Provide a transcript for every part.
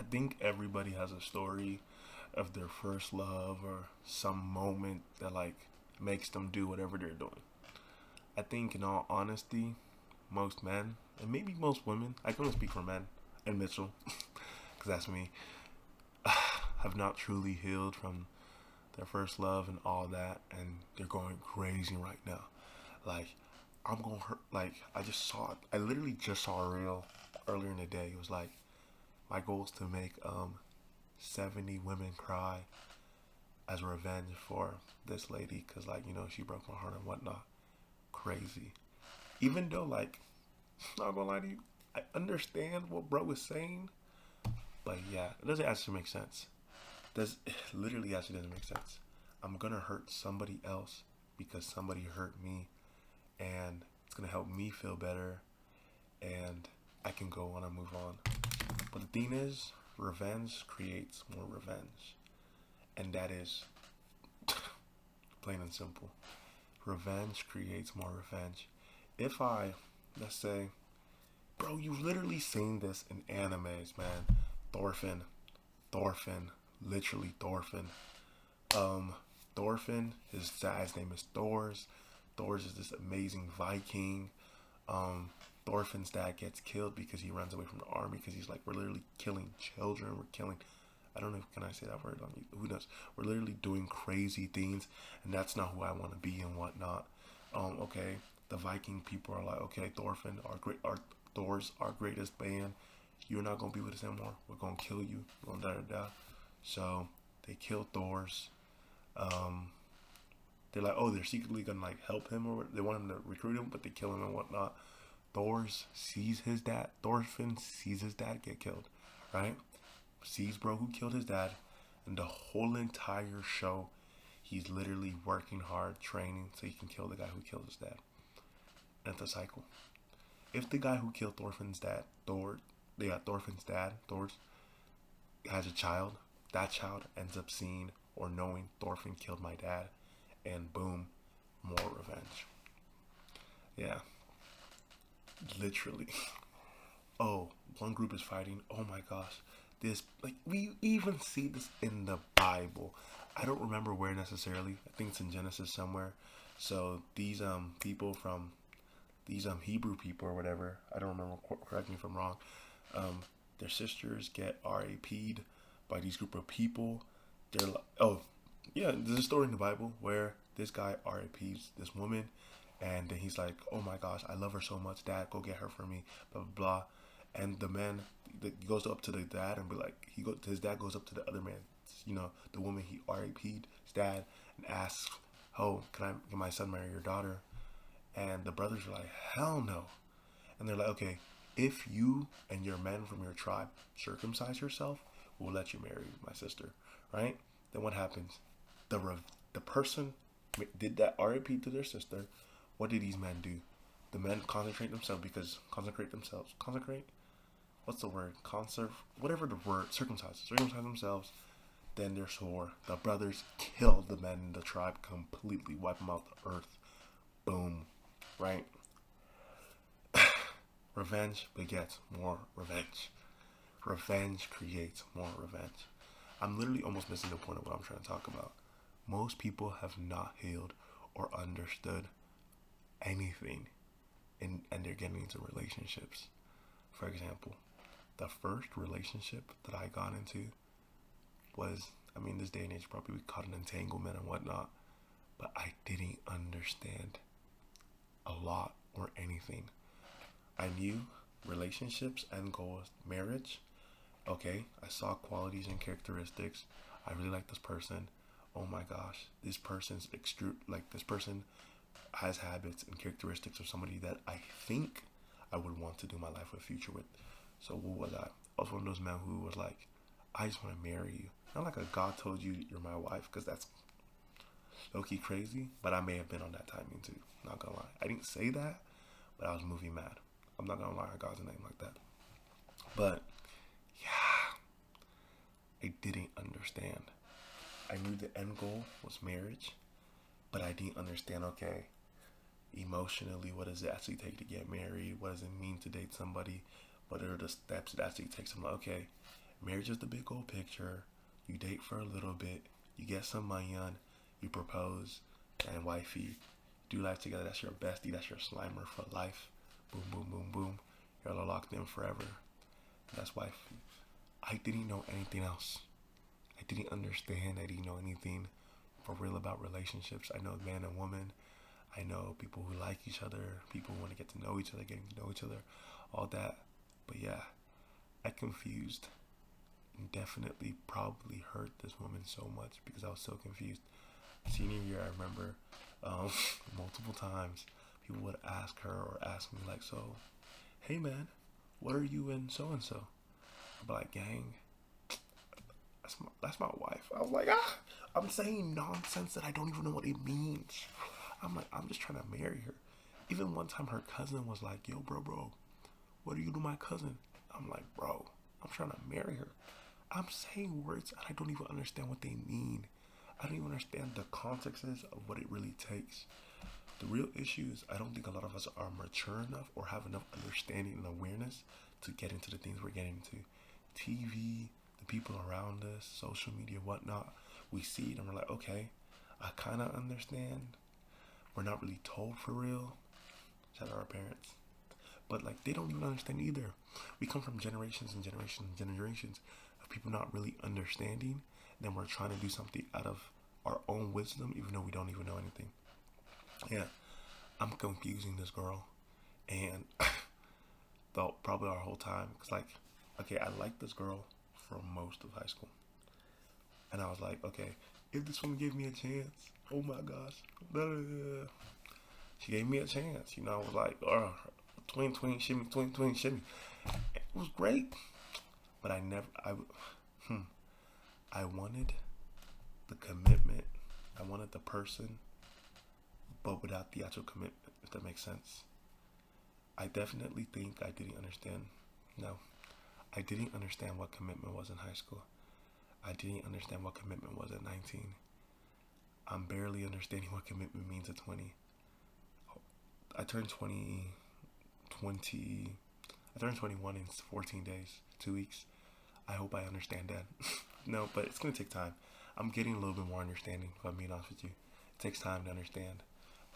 think everybody has a story of their first love or some moment that like makes them do whatever they're doing. I think in all honesty, most men and maybe most women, I can only speak for men and Mitchell, because that's me, have not truly healed from their first love and all that, and they're going crazy right now. Like, I'm gonna hurt. Like, I literally just saw a reel earlier in the day. It was like, my goal is to make 70 women cry as revenge for this lady, because like, she broke my heart and whatnot. Crazy. Even though like, not gonna lie to you, I understand what bro is saying, but yeah, it doesn't actually make sense. Does literally actually doesn't make sense. I'm gonna hurt somebody else because somebody hurt me, and it's gonna help me feel better, and I can go on and move on. But the thing is, revenge creates more revenge, and that is plain and simple. Revenge creates more revenge. If I, let's say, bro, you've literally seen this in animes, man. Thorfinn, Thorfinn, literally Thorfinn. Um, Thorfinn, his dad's name is Thors. Thors is this amazing Viking. Um, Thorfinn's dad gets killed because he runs away from the army because he's like, we're literally killing children. We're killing. I don't know if can I say that word on you. Who knows? We're literally doing crazy things, and that's not who I want to be and whatnot. Okay, the Viking people are like, okay, Thorfinn, our Thor's our greatest band. You're not gonna be with us anymore. We're gonna kill you. We're gonna da da da. So they kill Thor's. Um, they're like, oh, they're secretly gonna like help him, or they want him to recruit him, but they kill him and whatnot. Thor's sees his dad. Thorfinn sees his dad get killed, right? Sees bro who killed his dad, and the whole entire show, he's literally working hard, training so he can kill the guy who killed his dad. And it's a cycle. If the guy who killed Thorfinn's dad, Thorfinn's dad, Thor's, has a child, that child ends up seeing or knowing Thorfinn killed my dad, and boom, more revenge. Yeah, literally. Oh, one group is fighting. Oh my gosh, this like we even see this in the Bible. I don't remember where necessarily. I think it's in Genesis somewhere. So these people from these Hebrew people or whatever. I don't remember. Correct me if I'm wrong. Um, their sisters get RAP'd by these group of people. They're like, oh, yeah, there's a story in the Bible where this guy RAPs this woman, and then he's like, oh my gosh, I love her so much, Dad, go get her for me, blah blah blah. And the man goes up to the dad and be like, his dad goes up to the other man, the woman he RAP'd his dad, and asks, oh, can my son marry your daughter? And the brothers are like, hell no. And they're like, okay, if you and your men from your tribe circumcise yourself, we'll let you marry my sister, right? Then what happens? The person did that RIP to their sister. What did these men do? The men consecrate themselves. Consecrate? What's the word? Conserve? Whatever the word. Circumcise themselves. Then they're sore. The brothers kill the men in the tribe completely. Wipe them out the earth. Boom. Right? Revenge begets more revenge. Revenge creates more revenge. I'm literally almost missing the point of what I'm trying to talk about. Most people have not healed or understood anything, and they're getting into relationships. For example, the first relationship that I got into was, this day and age probably we caught an entanglement and whatnot, but I didn't understand a lot or anything. I knew relationships and goals, marriage. Okay, I saw qualities and characteristics. I really like this person. Oh my gosh, this person has habits and characteristics of somebody that I think I would want to do my life with, future with. So what was I? I was one of those men who was like, I just want to marry you. Not like a God told you you're my wife, because that's low-key crazy, but I may have been on that timing too. Not gonna lie. I didn't say that, but I was movie mad. I'm not gonna lie, I got a name like that. But yeah, I didn't understand. I knew the end goal was marriage, but I didn't understand, okay, emotionally, what does it actually take to get married? What does it mean to date somebody? What are the steps it actually takes? I'm like, okay, Marriage is the big old picture. You date for a little bit, you get some money on, you propose, and wifey, do life together. That's your bestie, that's your slimer for life. Boom, boom, boom, boom. You're all locked in forever. That's wifey. I didn't know anything else. I didn't understand. I didn't know anything for real about relationships. I know man and woman. I know people who like each other, people who want to get to know each other, getting to know each other, all that. But yeah, I confused and definitely probably hurt this woman so much because I was so confused. Senior year, I remember multiple times people would ask her or ask me like, so, hey man, what are you in so and so? I'd be like, gang, that's my wife. I was like, I'm saying nonsense that I don't even know what it means. I'm like, I'm just trying to marry her. Even one time her cousin was like, yo, bro, what do you do my cousin? I'm like, bro, I'm trying to marry her. I'm saying words and I don't even understand what they mean. I don't even understand the contexts of what it really takes. The real issue is I don't think a lot of us are mature enough or have enough understanding and awareness to get into the things we're getting into. TV, the people around us, social media, whatnot. We see it and we're like, okay, I kind of understand. We're not really told for real. Shout out our parents. But like they don't even understand either. We come from generations and generations and generations of people not really understanding. Then we're trying to do something out of our own wisdom, even though we don't even know anything. Yeah, I'm confusing this girl, and thought probably our whole time, cause like, okay, I liked this girl for most of high school, and I was like, okay, if this woman gave me a chance, oh my gosh, she gave me a chance. You know, I was like, twing, shimmy, twing, shimmy. It was great, but I wanted the commitment. I wanted the person, but without the actual commitment, if that makes sense. I definitely think I didn't understand. No, I didn't understand what commitment was in high school. I didn't understand what commitment was at 19. I'm barely understanding what commitment means at 20. I turned 20, I turned 21 in 14 days, 2 weeks. I hope I understand that. No, but it's going to take time. I'm getting a little bit more understanding, if I'm being honest with you. It takes time to understand.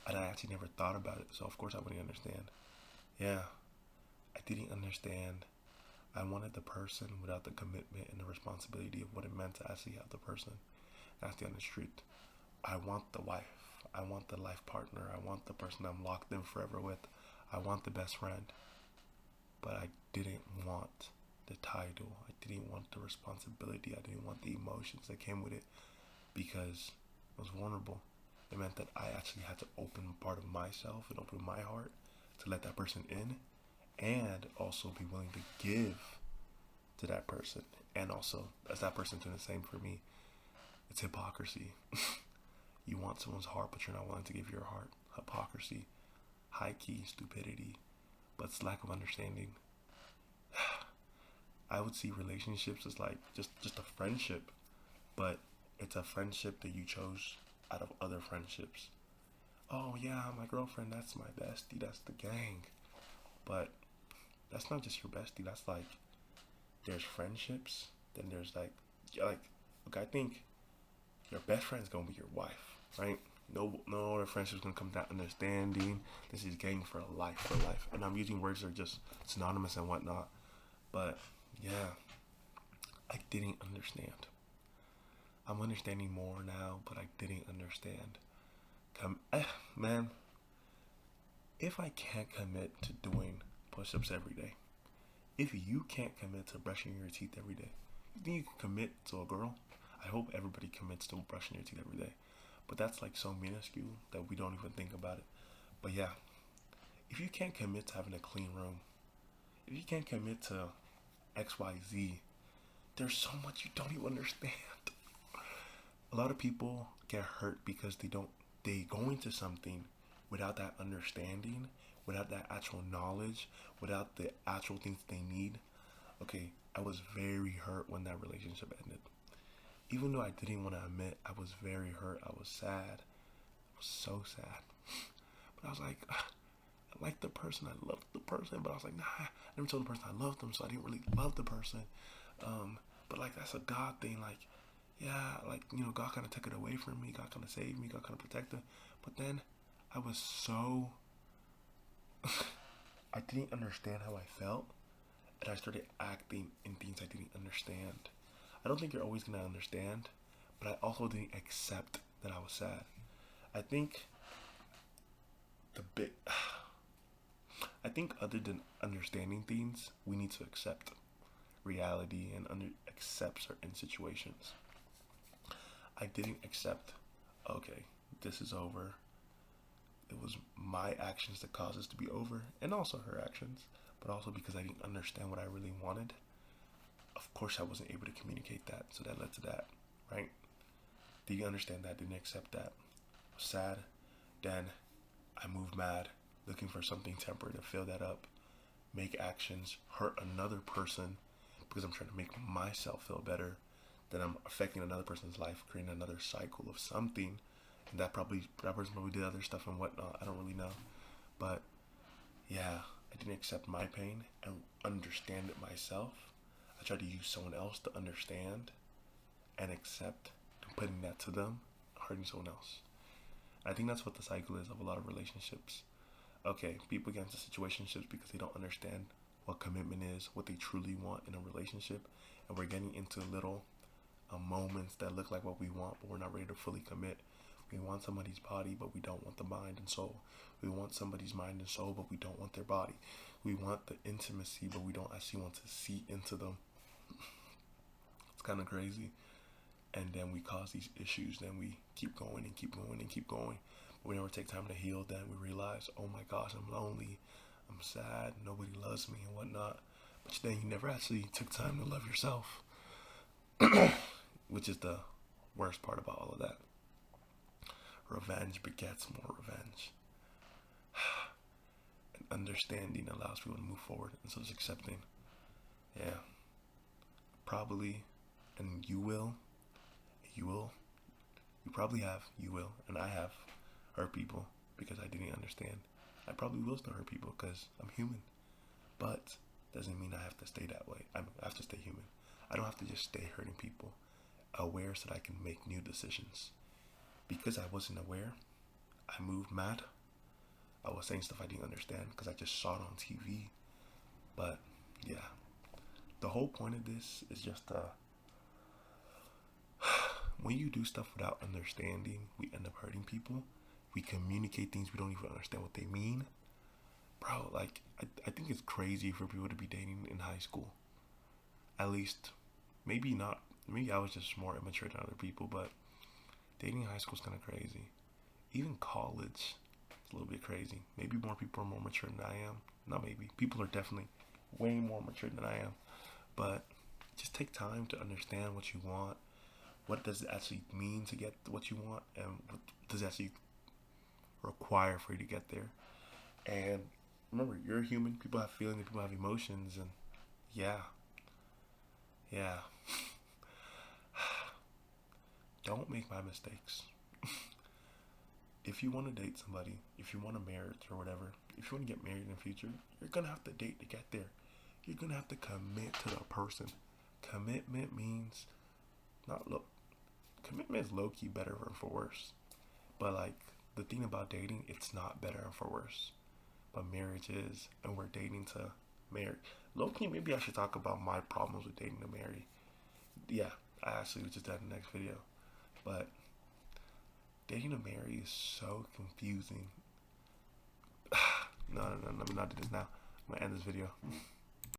And I actually never thought about it, so of course I wouldn't understand. Yeah, I didn't understand. I wanted the person without the commitment and the responsibility of what it meant to actually have the person. That's the honest truth. I want the wife. I want the life partner. I want the person I'm locked in forever with. I want the best friend. But I didn't want the title. I didn't want the responsibility. I didn't want the emotions that came with it because it was vulnerable. It meant that I actually had to open part of myself and open my heart to let that person in and also be willing to give to that person. And also, as that person doing the same for me, it's hypocrisy. You want someone's heart, but you're not willing to give your heart. Hypocrisy, high key stupidity, but it's lack of understanding. I would see relationships as like just a friendship, but it's a friendship that you chose out of other friendships. Oh yeah, my girlfriend, that's my bestie, that's the gang. But that's not just your bestie. That's like there's friendships, then there's like look, I think your best friend's gonna be your wife, right? No other friendships gonna come to that understanding. This is gang for life, And I'm using words that are just synonymous and whatnot. But yeah, I didn't understand. I'm understanding more now, but I didn't understand. Man, if I can't commit to doing push-ups every day, if you can't commit to brushing your teeth every day, you think you can commit to a girl? I hope everybody commits to brushing their teeth every day. But that's like so minuscule that we don't even think about it. But yeah, if you can't commit to having a clean room, if you can't commit to XYZ, there's so much you don't even understand. A lot of people get hurt because they go into something without that understanding, without that actual knowledge, without the actual things they need. Okay, I was very hurt when that relationship ended. Even though I didn't want to admit, I was very hurt. I was sad. I was so sad. But I was like, I liked the person. I loved the person. But I was like, nah, I never told the person I loved them, so I didn't really love the person. like that's a God thing. Like, yeah, like, you know, God kind of took it away from me. God kind of saved me. God kind of protected. But then I was so, I didn't understand how I felt. And I started acting in things I didn't understand. I don't think you're always going to understand. But I also didn't accept that I was sad. I think the big, I think other than understanding things, we need to accept reality and accept certain situations. I didn't accept, okay, this is over. It was my actions that caused this to be over, and also her actions, but also because I didn't understand what I really wanted. Of course, I wasn't able to communicate that, so that led to that, right? Didn't understand that, didn't accept that. Was sad. Then I moved mad, looking for something temporary to fill that up, make actions, hurt another person because I'm trying to make myself feel better. Then I'm affecting another person's life, creating another cycle of something. And that person probably did other stuff and whatnot. I don't really know. But yeah, I didn't accept my pain and understand it myself. I tried to use someone else to understand and accept, and putting that to them, hurting someone else. I think that's what the cycle is of a lot of relationships. Okay, people get into situationships because they don't understand what commitment is, what they truly want in a relationship, and we're getting into little moments that look like what we want, but we're not ready to fully commit. We want somebody's body, but we don't want the mind and soul. We want somebody's mind and soul, but we don't want their body. We want the intimacy, but we don't actually want to see into them. It's kind of crazy. And then we cause these issues. Then we keep going and keep going and keep going. But we never take time to heal. Then we realize, oh my gosh, I'm lonely. I'm sad. Nobody loves me and whatnot. But then you never actually took time to love yourself. Which is the worst part about all of that. Revenge begets more revenge. And understanding allows people to move forward. And so it's accepting. Yeah. Probably. And you will. You probably have. You will. And I have hurt people because I didn't understand. I probably will still hurt people because I'm human. But doesn't mean I have to stay that way. I have to stay human. I don't have to just stay hurting people. Aware so that I can make new decisions. Because I wasn't aware, I moved mad. I was saying stuff I didn't understand because I just saw it on TV. But yeah, the whole point of this is just when you do stuff without understanding, we end up hurting people. We communicate things we don't even understand what they mean. Bro, like, I think it's crazy for people to be dating in high school. At least, maybe not. Maybe I was just more immature than other people, but dating in high school is kind of crazy. Even college, it's a little bit crazy. Maybe more people are more mature than I am. Not maybe. People are definitely way more mature than I am. But just take time to understand what you want. What does it actually mean to get what you want? And what does it actually require for you to get there? And remember, you're human. People have feelings. People have emotions. And yeah. Don't make my mistakes. If you want to date somebody, if you want a marriage or whatever, if you want to get married in the future, you're going to have to date to get there. You're going to have to commit to the person. Commitment means commitment is low-key better and for worse. But like, the thing about dating, it's not better and for worse. But marriage is, and we're dating to marry. Low-key, maybe I should talk about my problems with dating to marry. Yeah, I actually was just that in the next video. But dating to marry is so confusing. No, let me not do this now. I'm gonna end this video.